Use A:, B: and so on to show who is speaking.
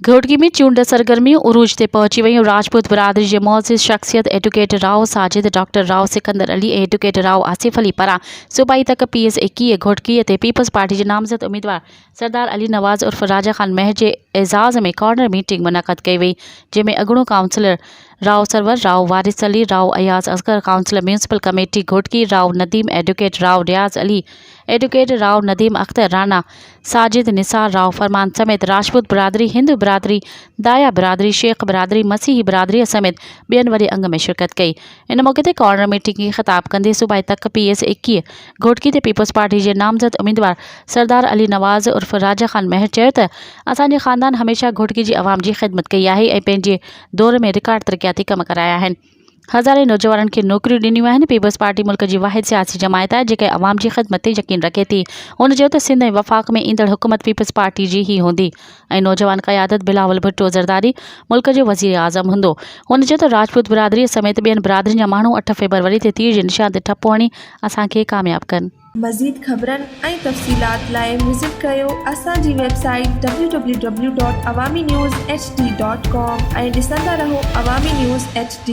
A: घोटगी में चूंड सरगर्मी उरूज ते पहुंची वयूं। राजपूत बिरादरी जे मोअज़्ज़िज़ शख्सियत एडवोकेट राव साजिद, डॉक्टर राव सिकंदर अली ऐं एडवोकेट राव आसिफ अली पारां सूबाई तक PS 21 घोटगी ते पीपल्स पार्टी जे नामज़द उम्मीदवार सरदार अली नवाज़ उर्फ राजा खान महर जे एज़ाज़ में कॉर्नर मीटिंग मुनक़द कई वई, जंहिंमें अॻूणो councillor Rao Sarwar, Rao Waris Ali, Rao Ayaz Asghar, councillor municipal committee Ghotki Rao Nadeem, advocate Rao Riaz Ali, advocate Rao Nadeem Akhtar Rana, Sajid Nisar, Rao Farman समेत राजपूत बिरादरी, हिंदू बिरादरी, दाया बिरादरी, शेख बिरादरी, मसीही बिरादरी समेत ॿियनि वॾे अंग में शिरकत कई। इन मौके ते कॉर्नर मीटिंग खे ख़िताब कंदे सूबाई तक PS 21 घोटगी ते पीपल्स पार्टी जे नामज़द उम्मीदवार सरदार अली नवाज़ उर्फ राजा खान महर चयो त असांजे ख़ानदान हमेशह घोटगी जी अवाम जी ख़िदमत कई आहे ऐं पंहिंजे दौर में रिकॉर्ड तरक़ियाती कम कराया आहिनि। हज़ारे नौजवाननि खे नौकरियूं ॾिनियूं आहिनि। पीपल्स पार्टी मुल्क जी वाहिद सियासी जमायत आहे जेके अवाम जी ख़िदमत ते यकीन रखे थी। हुन चयो त सिंध ऐं वफ़ाक़ में ईंदड़ हुकूमत पीपल्स पार्टी जी ई हूंदी ऐं नौजवान क़यादत बिलावल भुट्टो ज़रदारी मुल्क जो वज़ीर आज़म हूंदो। हुन चयो त राजपूत बिरादरी समेत ॿियनि बिरादरियुनि जा माण्हू 8 फ़रवरी ते तीर जे निशान ते ठपो हणी असांखे कामयाबु कनि।
B: मज़ीद ख़बरनि ऐं तफ़सीलात लाइ विज़िट कयो असांजी वेबसाइट www.awamiNewsHD.com ऐं ॾिसंदा रहो अवामी न्यूज़ HD।